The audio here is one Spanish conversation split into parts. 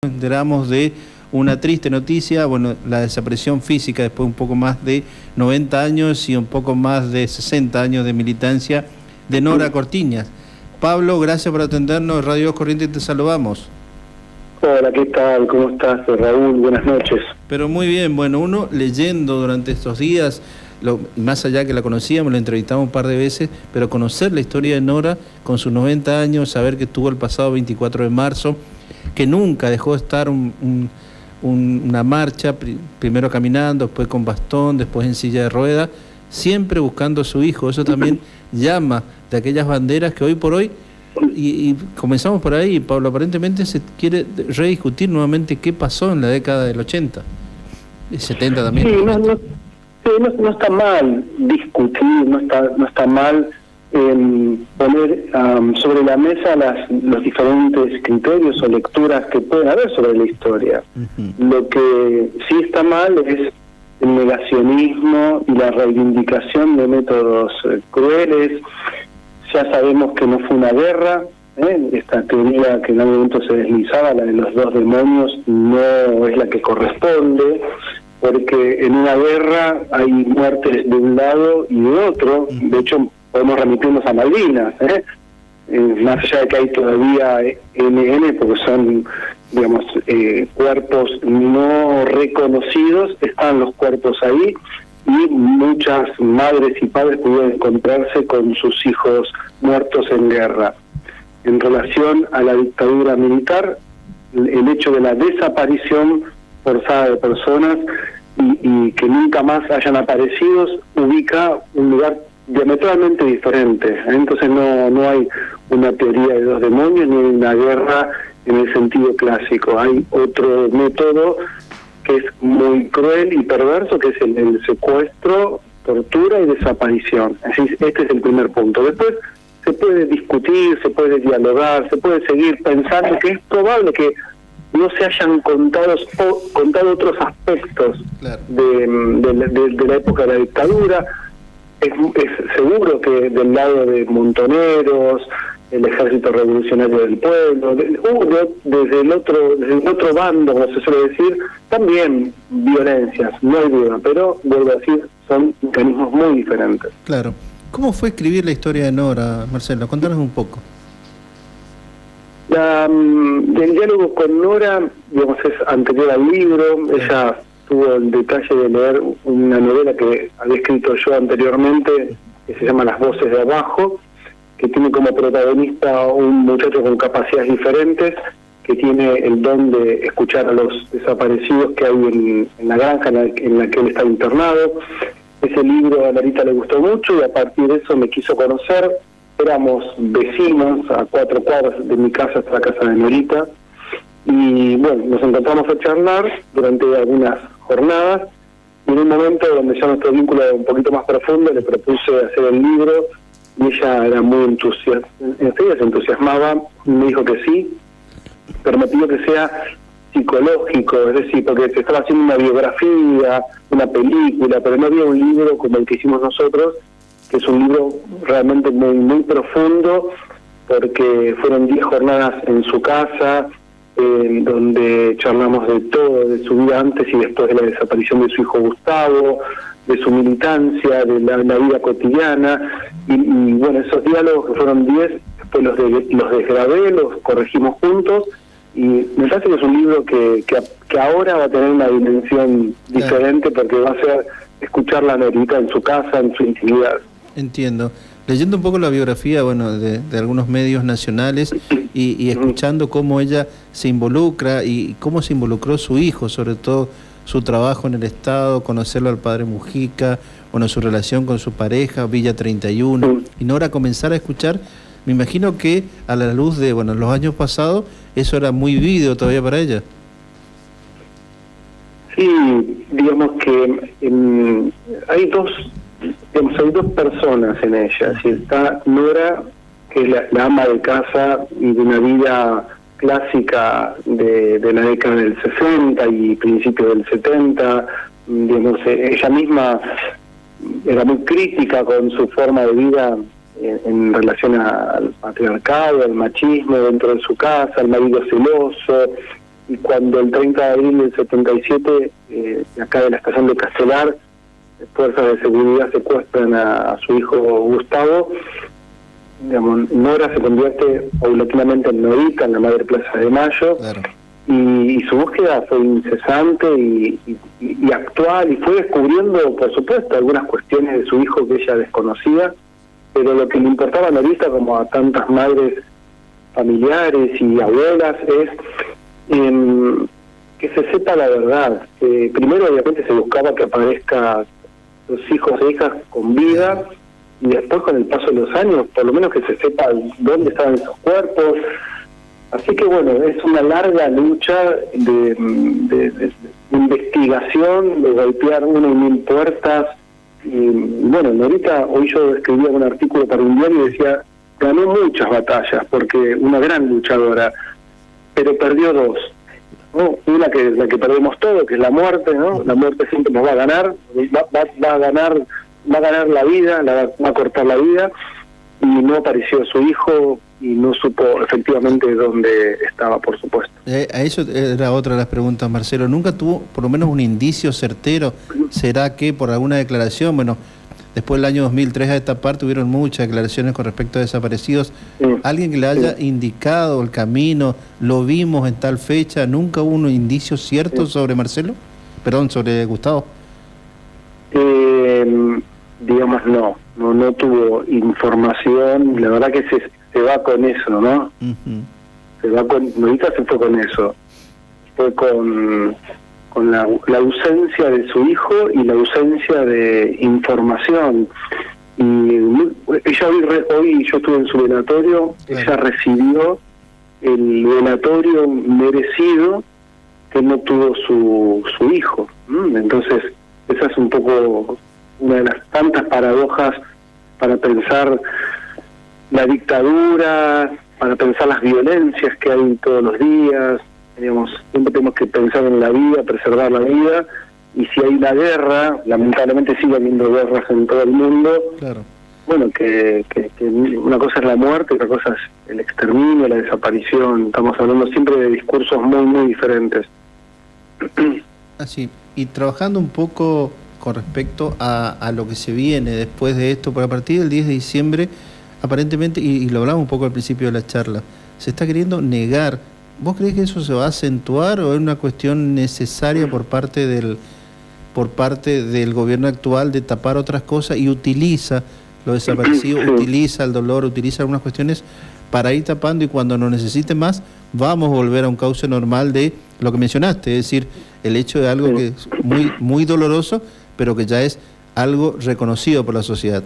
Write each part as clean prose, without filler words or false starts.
Nos enteramos de una triste noticia, bueno, la desaparición física después de un poco más de 90 años y un poco más de 60 años de militancia de Nora Cortiñas. Pablo, gracias por atendernos, Radio Corrientes te saludamos. Hola, ¿qué tal? ¿Cómo estás, Raúl? Buenas noches. Pero muy bien, bueno, uno leyendo durante estos días, más allá que la conocíamos, la entrevistamos un par de veces, pero conocer la historia de Nora con sus 90 años, saber que estuvo el pasado 24 de marzo, que nunca dejó de estar una marcha, primero caminando, después con bastón, después en silla de ruedas, siempre buscando a su hijo. Eso también llama de aquellas banderas que hoy por hoy, y comenzamos por ahí, Pablo, aparentemente se quiere rediscutir nuevamente qué pasó en la década del 80, el 70 también. Sí, no está mal discutir, no está mal poner sobre la mesa los diferentes criterios o lecturas que pueden haber sobre la historia. Lo que sí está mal es el negacionismo y la reivindicación de métodos crueles. Ya sabemos que no fue una guerra, esta teoría que en algún momento se deslizaba, la de los dos demonios, no es la que corresponde, porque en una guerra hay muertes de un lado y de otro. De hecho, podemos remitirnos a Malvinas, más allá de que hay todavía NN, porque son, digamos, cuerpos no reconocidos, están los cuerpos ahí, y muchas madres y padres pudieron encontrarse con sus hijos muertos en guerra. En relación a la dictadura militar, el hecho de la desaparición forzada de personas y que nunca más hayan aparecido ubica un lugar diametralmente diferente. Entonces no hay una teoría de dos demonios ni una guerra en el sentido clásico. Hay otro método que es muy cruel y perverso, que es el secuestro, tortura y desaparición. Así, este es el primer punto. Después se puede discutir, se puede dialogar, se puede seguir pensando que es probable que no se hayan contado otros aspectos, claro, de la época de la dictadura. Es seguro que del lado de Montoneros, el Ejército Revolucionario del Pueblo, desde el otro bando, como se suele decir, también violencias, no hay duda, pero vuelvo a decir, son mecanismos muy diferentes. Claro. ¿Cómo fue escribir la historia de Nora, Marcelo? Contanos un poco. El diálogo con Nora, digamos, es anterior al libro. Ella tuvo el detalle de leer una novela que había escrito yo anteriormente, que se llama Las voces de abajo, que tiene como protagonista un muchacho con capacidades diferentes, que tiene el don de escuchar a los desaparecidos que hay en la granja en la que él está internado. Ese libro a Narita le gustó mucho y a partir de eso me quiso conocer. Éramos vecinos, a 4 cuadras de mi casa hasta la casa de Norita, y bueno, nos encontramos a charlar durante algunas jornadas, y en un momento donde ya nuestro vínculo era un poquito más profundo, le propuse hacer el libro, y ella era muy entusiasmada, enseguida se entusiasmaba, me dijo que sí, pero me pidió que sea psicológico, es decir, porque se estaba haciendo una biografía, una película, pero no había un libro como el que hicimos nosotros, que es un libro realmente muy, muy profundo, porque fueron 10 jornadas en su casa, donde charlamos de todo, de su vida antes y después de la desaparición de su hijo Gustavo, de su militancia, de la vida cotidiana, y bueno, esos diálogos que fueron 10, después los desgrabé, los corregimos juntos, y me parece que es un libro que ahora va a tener una dimensión diferente, porque va a ser escuchar la Norita en su casa, en su intimidad. Entiendo. Leyendo un poco la biografía, bueno, de algunos medios nacionales y escuchando cómo ella se involucra y cómo se involucró su hijo, sobre todo su trabajo en el Estado, conocerlo al padre Mujica, bueno, su relación con su pareja, Villa 31, y Nora comenzar a escuchar, me imagino que a la luz de, bueno, los años pasados, eso era muy vívido todavía para ella. Sí, digamos que hay dos personas en ella. Si está Nora, que es la ama de casa y de una vida clásica de la década del 60 y principios del 70, digamos, ella misma era muy crítica con su forma de vida en relación al patriarcado, al machismo dentro de su casa, al marido celoso, y cuando el 30 de abril del 77, acá de la estación de Castelar, fuerzas de seguridad secuestran a su hijo Gustavo, digamos, Nora se convierte paulatinamente en Norita, en la Madre Plaza de Mayo, Claro. y su búsqueda fue incesante y actual, y fue descubriendo, por supuesto, algunas cuestiones de su hijo que ella desconocía, pero lo que le importaba a Norita, como a tantas madres familiares y abuelas, es que se sepa la verdad. Primero, obviamente, se buscaba que aparezca los hijos e hijas con vida, y después, con el paso de los años, por lo menos que se sepa dónde estaban esos cuerpos. Así que bueno, es una larga lucha de investigación, de golpear 1 y 1000 puertas. Y bueno, Norita, hoy yo escribía un artículo para un diario y decía, ganó muchas batallas, porque una gran luchadora, pero perdió 2. ¿no? Una que la que perdemos todo, que es la muerte, ¿no? La muerte siempre nos va a ganar, va a ganar la vida, va a cortar la vida, y no apareció su hijo y no supo efectivamente dónde estaba, por supuesto. A eso era otra de las preguntas, Marcelo. ¿Nunca tuvo por lo menos un indicio certero? ¿Será que por alguna declaración, bueno, después del año 2003 a esta parte hubieron muchas declaraciones con respecto a desaparecidos, alguien que le haya indicado el camino, lo vimos en tal fecha, nunca hubo un indicio cierto sobre Marcelo? Perdón, sobre Gustavo. Digamos, no tuvo información. La verdad que se va con eso, ¿no? Norita se fue con eso. Fue con la ausencia de su hijo y la ausencia de información. Y ella hoy yo estuve en su velatorio, ella recibió el velatorio merecido que no tuvo su hijo. Entonces, esa es un poco una de las tantas paradojas para pensar la dictadura, para pensar las violencias que hay todos los días. Digamos, siempre tenemos que pensar en la vida, preservar la vida, y si hay una guerra, lamentablemente sigue habiendo guerras en todo el mundo. Claro. Bueno, que una cosa es la muerte, otra cosa es el exterminio, la desaparición. Estamos hablando siempre de discursos muy, muy diferentes. Así, y trabajando un poco con respecto a lo que se viene después de esto, porque a partir del 10 de diciembre, aparentemente, y lo hablamos un poco al principio de la charla, se está queriendo negar. ¿Vos creés que eso se va a acentuar o es una cuestión necesaria por parte del gobierno actual de tapar otras cosas y utiliza lo desaparecido, utiliza el dolor, utiliza algunas cuestiones para ir tapando, y cuando no necesite más vamos a volver a un cauce normal de lo que mencionaste, es decir, el hecho de algo que es muy, muy doloroso, pero que ya es algo reconocido por la sociedad?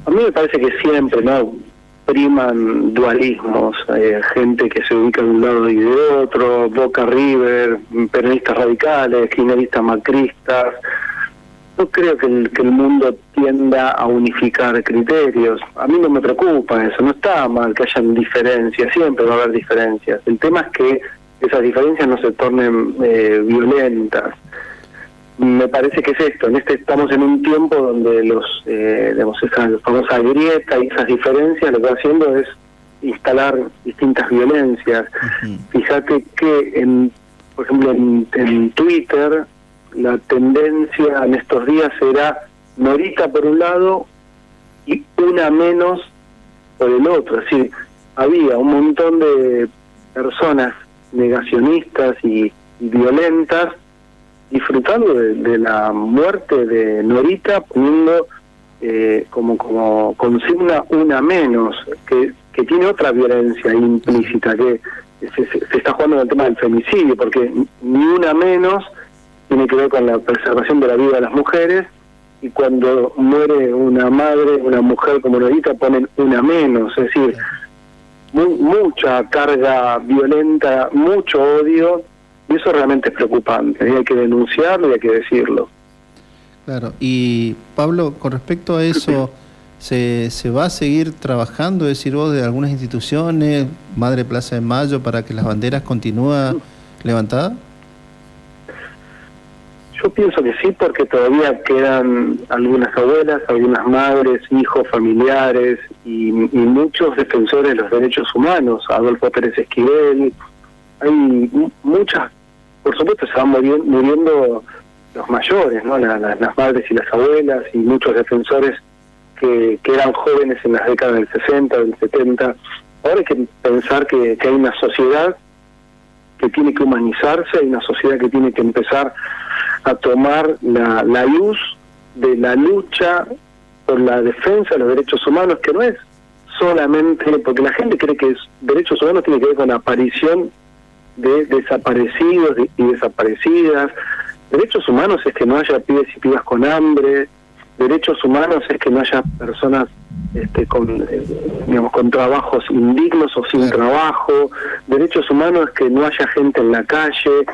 A mí me parece que siempre, ¿no?, priman dualismos, gente que se ubica de un lado y de otro, Boca River, peronistas radicales, kirchneristas macristas. No creo que el mundo tienda a unificar criterios. A mí no me preocupa eso, no está mal que hayan diferencias, siempre va a haber diferencias. El tema es que esas diferencias no se tornen violentas. Me parece que es esto, estamos en un tiempo donde esa famosa grieta y esas diferencias lo que va haciendo es instalar distintas violencias. Fíjate que, por ejemplo, en Twitter, la tendencia en estos días era Norita por un lado y una menos por el otro. Es decir, había un montón de personas negacionistas y violentas disfrutando de la muerte de Norita, poniendo como consigna una menos, que tiene otra violencia implícita, que se está jugando en el tema del femicidio, porque ni una menos tiene que ver con la preservación de la vida de las mujeres, y cuando muere una madre, una mujer como Norita, ponen una menos. Es decir, mucha carga violenta, mucho odio, y eso realmente es preocupante, y hay que denunciarlo y hay que decirlo. Claro, y Pablo, con respecto a eso, ¿se va a seguir trabajando, decir vos, de algunas instituciones, Madre Plaza de Mayo, para que las banderas continúen levantadas? Yo pienso que sí, porque todavía quedan algunas abuelas, algunas madres, hijos, familiares y muchos defensores de los derechos humanos. Adolfo Pérez Esquivel, hay muchas, por supuesto se van muriendo los mayores, ¿no? Las madres y las abuelas y muchos defensores que eran jóvenes en las décadas del 60, del 70. Ahora hay que pensar que hay una sociedad que tiene que humanizarse, hay una sociedad que tiene que empezar a tomar la luz de la lucha por la defensa de los derechos humanos, que no es solamente, porque la gente cree que derechos humanos tiene que ver con la aparición de desaparecidos y desaparecidas. Derechos humanos es que no haya pibes y pibas con hambre. Derechos humanos es que no haya personas con trabajos indignos o sin trabajo. Derechos humanos es que no haya gente en la calle.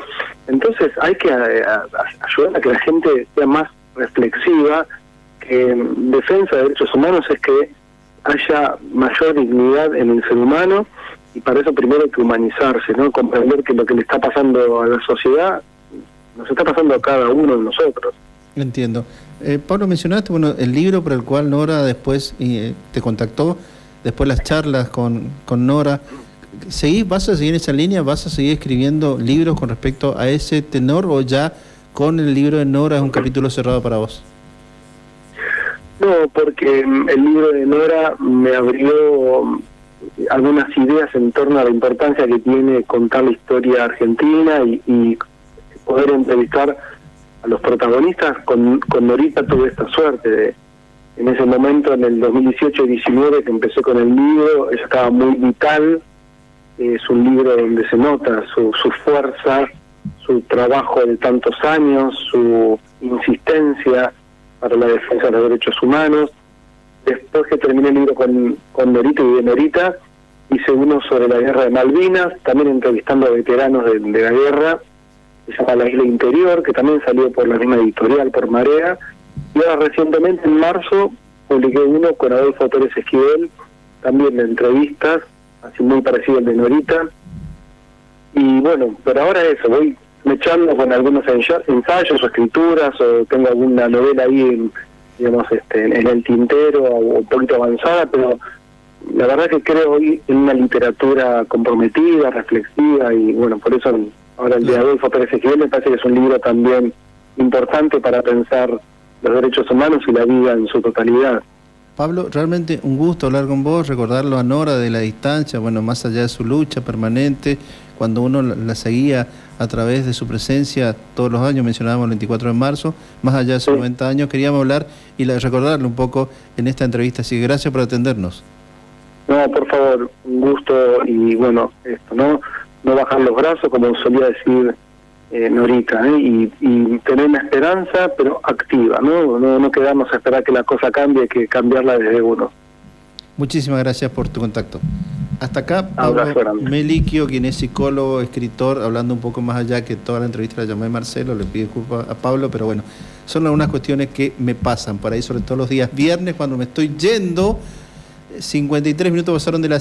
Entonces hay que ayudar a que la gente sea más reflexiva, que defensa de derechos humanos es que haya mayor dignidad en el ser humano, y para eso primero hay que humanizarse, ¿no? Comprender que lo que le está pasando a la sociedad nos está pasando a cada uno de nosotros. Entiendo. Pablo, mencionaste el libro por el cual Nora después te contactó, después las charlas con Nora. ¿Vas a seguir esa línea? ¿Vas a seguir escribiendo libros con respecto a ese tenor, o ya con el libro de Nora es un capítulo cerrado para vos? No, porque el libro de Nora me abrió algunas ideas en torno a la importancia que tiene contar la historia argentina y poder entrevistar a los protagonistas. Con Norita tuve esta suerte en ese momento, en el 2018 y 2019 que empecé con el libro, ella estaba muy vital. Es un libro donde se nota su fuerza, su trabajo de tantos años, su insistencia para la defensa de los derechos humanos. Después que terminé el libro con Norita y de Norita, hice uno sobre la guerra de Malvinas, también entrevistando a veteranos de la guerra, se llama La Isla Interior, que también salió por la misma editorial, por Marea. Y ahora recientemente, en marzo, publiqué uno con Adolfo Pérez Esquivel, también de entrevistas, así muy parecido al de Norita. Y bueno, pero ahora eso, voy mechando con algunos ensayos o escrituras, o tengo alguna novela ahí en el tintero o un poquito avanzada, pero la verdad que creo hoy en una literatura comprometida, reflexiva, y bueno, por eso ahora el de Adolfo Pérez Esquivel me parece que es un libro también importante para pensar los derechos humanos y la vida en su totalidad. Pablo, realmente un gusto hablar con vos, recordarlo a Nora de la distancia, más allá de su lucha permanente, cuando uno la seguía a través de su presencia todos los años, mencionábamos el 24 de marzo, más allá de sus 90 años, queríamos hablar y recordarle un poco en esta entrevista, así que gracias por atendernos. No, por favor, un gusto, y bueno, no bajar los brazos, como solía decir Norita, y tener una esperanza, pero activa, no quedarnos a esperar que la cosa cambie, hay que cambiarla desde uno. Muchísimas gracias por tu contacto. Hasta acá, Pablo Melicchio, quien es psicólogo, escritor, hablando un poco más allá, que toda la entrevista la llamé Marcelo, le pido disculpas a Pablo, pero bueno, son algunas cuestiones que me pasan por ahí, sobre todo los días viernes, cuando me estoy yendo. 53 minutos pasaron de las